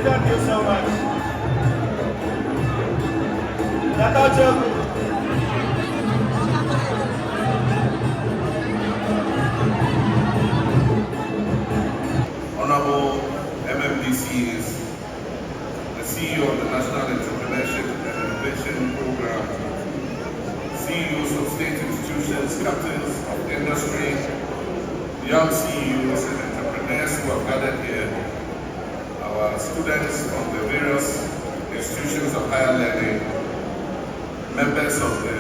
Thank you so much. Nkatia. Honorable MMDCs, the CEO of the National Entrepreneurship and Innovation Program, CEOs of state institutions, captains of industry, young CEOs and entrepreneurs who have gathered here, our students from the various institutions of higher learning, members of the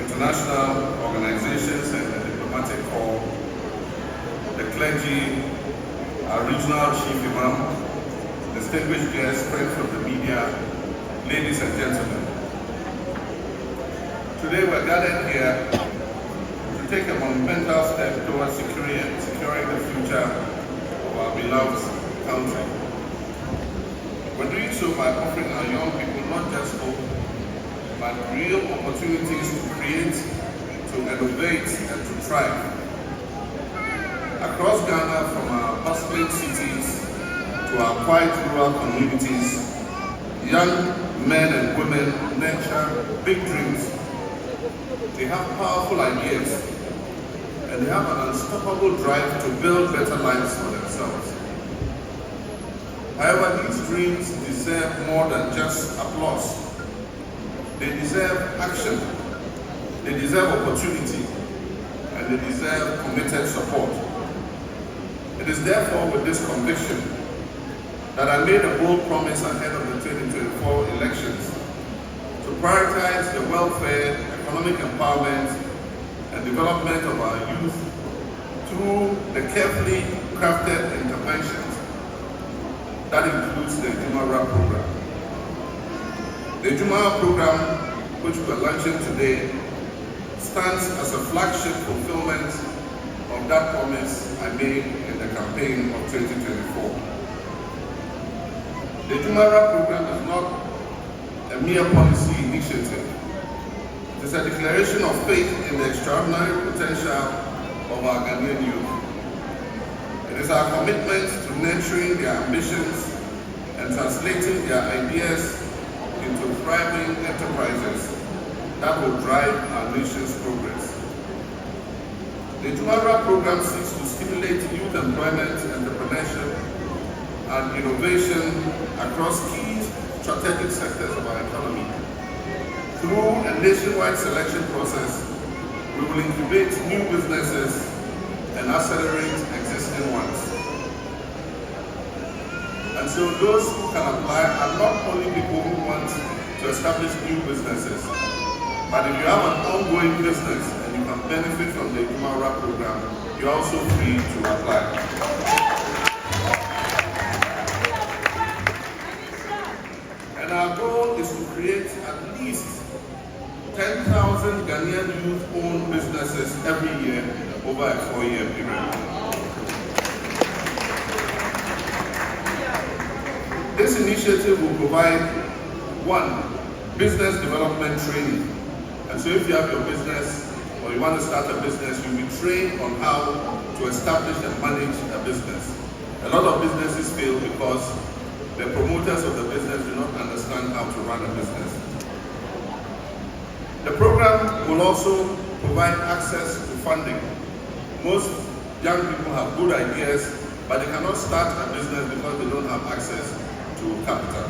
international organizations and the diplomatic corps, the clergy, our regional chief imam, distinguished guests, friends from the media, ladies and gentlemen. Today we're gathered here to take a monumental step towards securing the future of our beloved country. We're doing so by offering our young people not just hope, but real opportunities to create, to innovate, and to thrive. Across Ghana, from our bustling cities to our quiet rural communities, young men and women nurture big dreams. They have powerful ideas, and they have an unstoppable drive to build better lives for themselves. However, these dreams deserve more than just applause. They deserve action, they deserve opportunity, and they deserve committed support. It is therefore with this conviction that I made a bold promise ahead of the 2024 elections to prioritize the welfare, economic empowerment, and development of our youth through the carefully crafted interventions that includes the Adwumawura program. The Adwumawura program, which we are launching today, stands as a flagship fulfillment of that promise I made in the campaign of 2024. The Adwumawura program is not a mere policy initiative. It is a declaration of faith in the extraordinary potential of our Ghanaian youth. It is our commitment to nurturing their ambitions and translating their ideas into thriving enterprises that will drive our nation's progress. The Adwumawura program seeks to stimulate youth employment, entrepreneurship, and innovation across key strategic sectors of our economy. Through a nationwide selection process, we will incubate new businesses and accelerate existing ones. And so those who can apply are not only people who want to establish new businesses, but if you have an ongoing business and you can benefit from the Adwumawura program, you're also free to apply. And our goal is to create at least 10,000 Ghanaian youth-owned businesses every year over a 4-year period. This initiative will provide, one, business development training. And so if you have your business or you want to start a business, you'll be trained on how to establish and manage a business. A lot of businesses fail because the promoters of the business do not understand how to run a business. The program will also provide access to funding. Most young people have good ideas, but they cannot start a business because they don't have access to capital.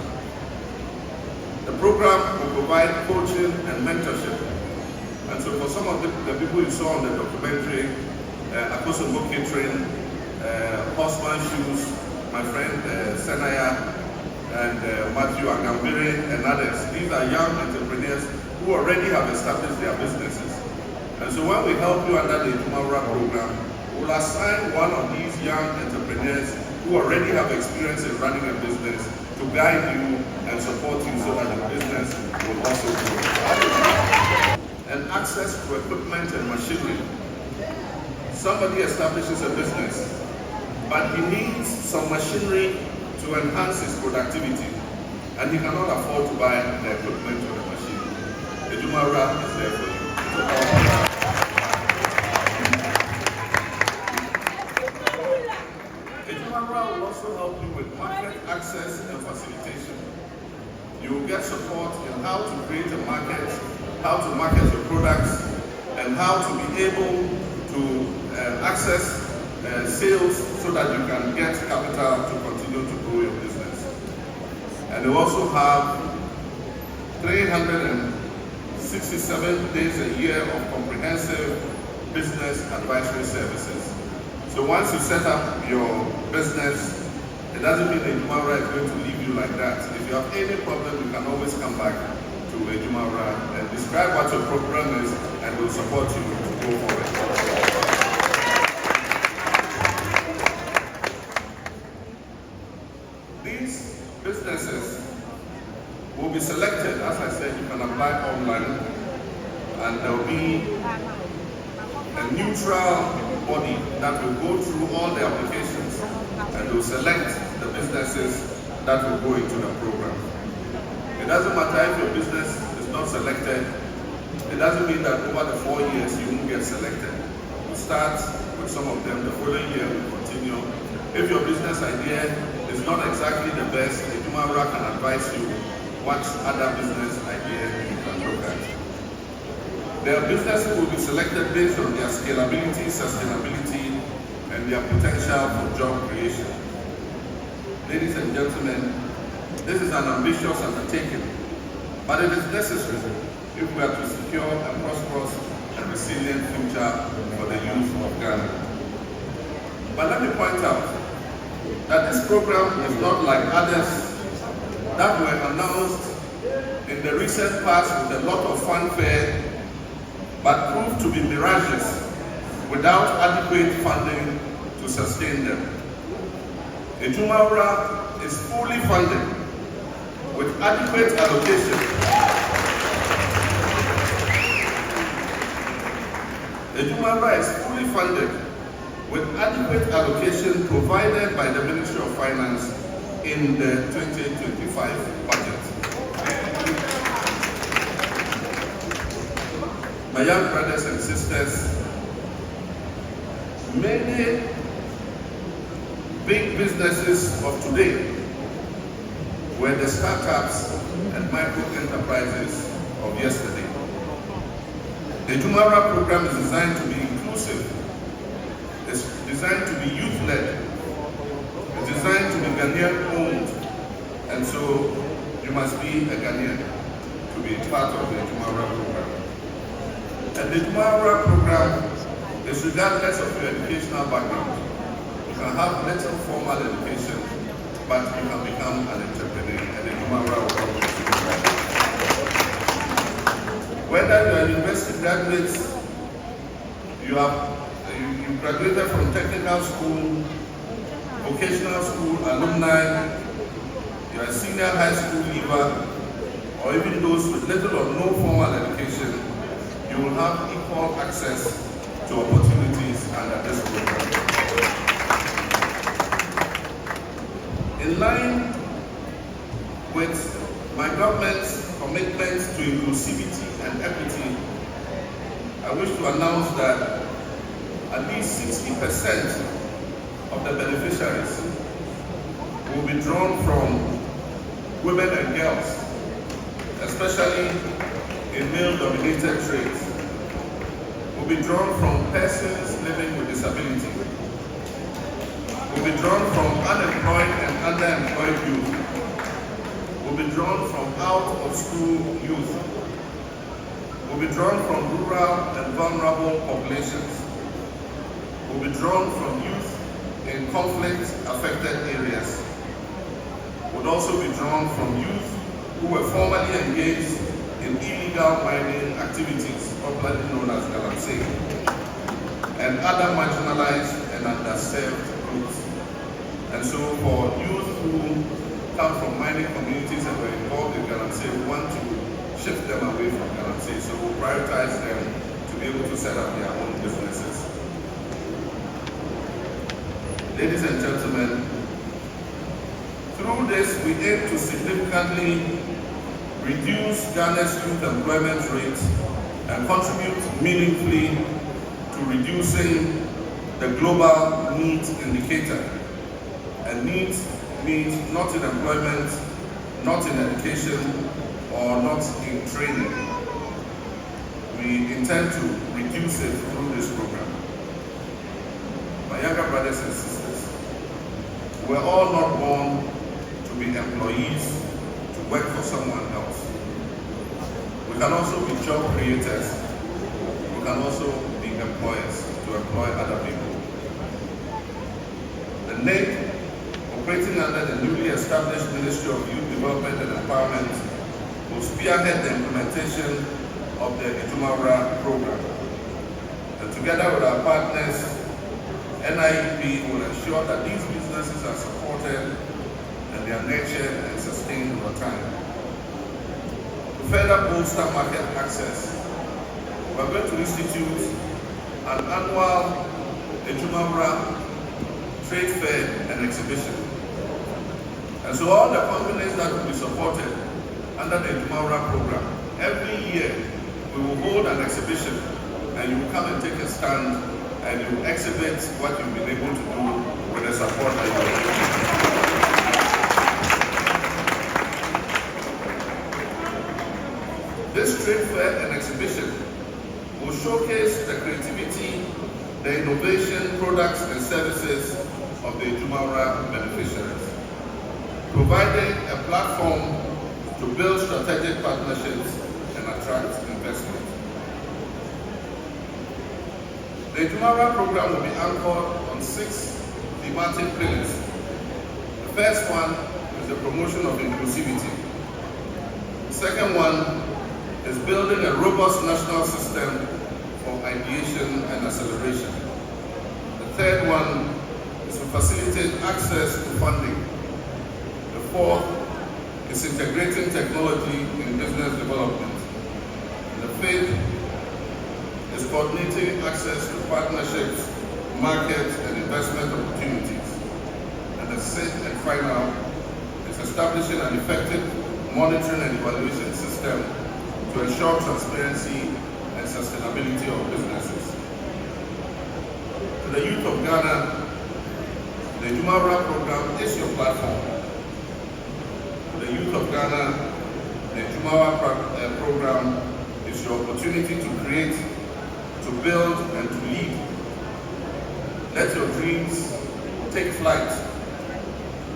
The program will provide coaching and mentorship. And so for some of the people you saw on the documentary, Akosombo Catering, Horseman Shoes, my friend Senaya, and Matthew Agambere and others. These are young entrepreneurs who already have established their businesses. And so when we help you under the Adwumawura program, we'll assign one of these young entrepreneurs who already have experience in running a business to guide you and support you so that the business will also grow. And access to equipment and machinery. Somebody establishes a business, but he needs some machinery to enhance his productivity, and he cannot afford to buy the equipment or the machine. Adwumawura is there for you. Adwumawura will also help you with market access and facilitation. You will get support in how to create a market, how to market your products, and how to be able to access sales so that you can get capital to continue to grow your business. And they also have 367 days a year of comprehensive business advisory services. So once you set up your business, it doesn't mean Adwumawura is going to leave you like that. If you have any problem, you can always come back to Adwumawura and describe what your program is, and we'll support you to go forward. These businesses will be selected. As I said, you can apply online, and there will be a neutral body that will go through all the applications and will select the businesses that will go into the program. It doesn't matter if your business is not selected. It doesn't mean that over the 4 years you won't get selected. We'll start with some of them, the following year we'll continue. If your business idea is not exactly the best, Adwumawura can advise you what other business idea you can look at. Their businesses will be selected based on their scalability, sustainability, and their potential for job creation. Ladies and gentlemen, this is an ambitious undertaking, but it is necessary if we are to secure a prosperous and resilient future for the youth of Ghana. But let me point out that this program is not like others that were announced in the recent past with a lot of fanfare, but proved to be mirages without adequate funding to sustain them. Adwumawura is fully funded with adequate allocation. Adwumawura is fully funded with adequate allocation provided by the Ministry of Finance in the 2025 budget. My young brothers and sisters, many big businesses of today were the startups and micro enterprises of yesterday. The Adwumawura program is designed to be inclusive. It's designed to be youth-led. It's designed to be Ghanaian-owned. And so you must be a Ghanaian to be part of the Adwumawura program. And the Adwumawura program is regardless of your educational background. You can have little formal education, but you can become an entrepreneur, and the Adwumawura will help you to do that. Whether you are university graduates, you graduated from technical school, vocational school, alumni, you are a senior high school leaver, or even those with little or no formal education, you will have equal access to opportunities under this program. In line with my government's commitment to inclusivity and equity, I wish to announce that at least 60% of the beneficiaries will be drawn from women and girls, especially in male-dominated trades. Will be drawn from persons living with disability. Will be drawn from unemployed and underemployed youth. Will be drawn from out-of-school youth. will be drawn from rural and vulnerable populations, will be drawn from youth in conflict-affected areas, would also be drawn from youth who were formerly engaged in illegal mining activities, popularly known as galamsey, and other marginalized and underserved groups. And so for youth who come from mining communities and were involved in galamsey, we want to shift them away from galamsey, so we'll prioritize them to be able to set up their own businesses. Ladies and gentlemen, through this we aim to significantly reduce Ghana's youth employment rate and contribute meaningfully to reducing the global needs indicator. And needs means not in employment, not in education, or not in training. We intend to reduce it through this program. My younger brothers and sisters, we're all not born to be employees, to work for someone else. We can also be job creators. We can also be employers to employ other people. The NAIC, operating under the newly established Ministry of Youth Development and Empowerment, will spearhead the implementation of the Adwumawura program. And together with our partners, NIEP will ensure that these businesses are supported and they are nurtured and sustained over time. To further bolster market access, we are going to institute an annual Adwumawura trade fair and exhibition. And so all the companies that will be supported under the Adwumawura program, every year we will hold an exhibition and you will come and take a stand and you will exhibit what you've been able to do with the support that you are giving. This trade fair and exhibition will showcase the creativity, the innovation, products and services of the Adwumawura beneficiaries, providing a platform to build strategic partnerships and attract investment. The Adwumawura program will be anchored on 6 thematic pillars. The first one is the promotion of inclusivity. The second one is building a robust national system for ideation and acceleration. The third one is to facilitate access to funding. The fourth is integrating technology in business development. And the fifth is coordinating access to partnerships, markets, and investment opportunities. And the sixth and final is establishing an effective monitoring and evaluation system to ensure transparency and sustainability of businesses. To the youth of Ghana, the Adwumawura program is your platform. To the youth of Ghana, the Adwumawura program is your opportunity to create, to build, and to lead. Let your dreams take flight.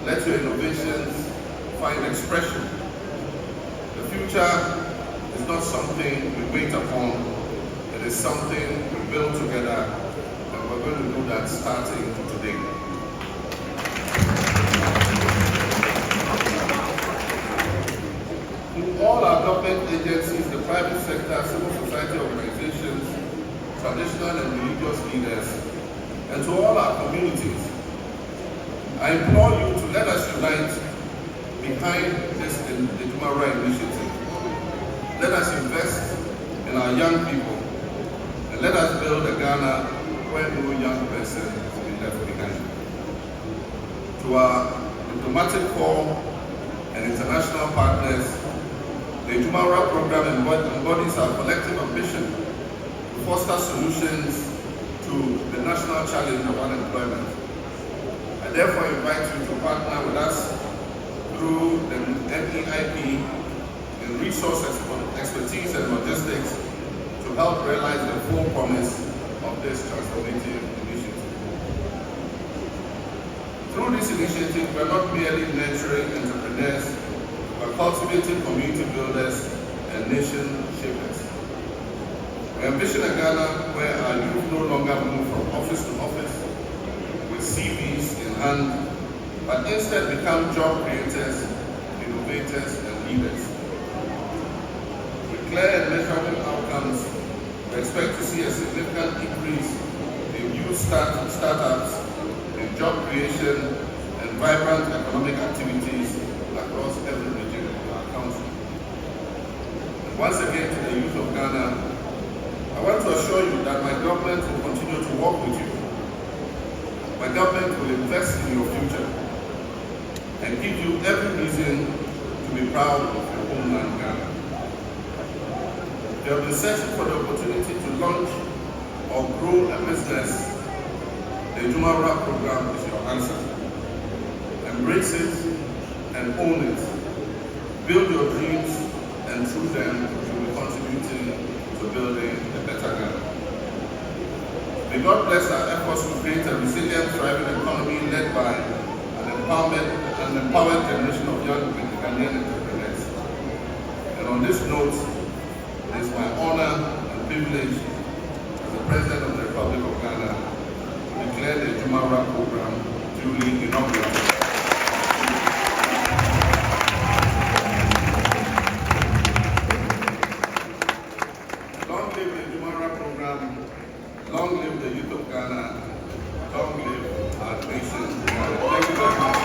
Let your innovations find expression. The future is not something we wait upon, it is something we build together, and we're going to do that starting today. To all our government agencies, the private sector, civil society organizations, traditional and religious leaders, and to all our communities, I implore you to let us unite behind this Adwumawura initiative. Let us invest in our young people, and let us build a Ghana where no young person will be left behind. To our diplomatic corps and international partners, the Adwumawura program embodies our collective ambition to foster solutions to the national challenge of unemployment. I therefore invite you to partner with us through the NEIP in resource expertise and logistics to help realize the full promise of this transformative initiative. Through this initiative, we are not merely nurturing entrepreneurs, we are cultivating community builders and nation shapers. We envision a Ghana where our youth no longer move from office to office with CVs in hand, but instead become job creators, innovators, and leaders. With clear and measurable outcomes, we expect to see a significant increase in youth startups, in job creation, and vibrant economic activities across every region of our country. And once again, to the youth of Ghana, I want to assure you that my government will continue to work with you. My government will invest in your future and give you every reason to be proud of your homeland, Ghana. If you have been searching for the opportunity to launch or grow a business, the Adwumawura program is your answer. Embrace it and own it. Build your dreams, and through them, you will be contributing to building a better Ghana. May God bless our efforts to create a resilient, thriving economy led by an empowered generation of young Ghanaian entrepreneurs. And on this note, it is my honor and privilege as the President of the Republic of Ghana to declare the Adwumawura program duly inaugurated. Long live the Adwumawura program, long live the youth of Ghana, long live our nation. Thank you very much.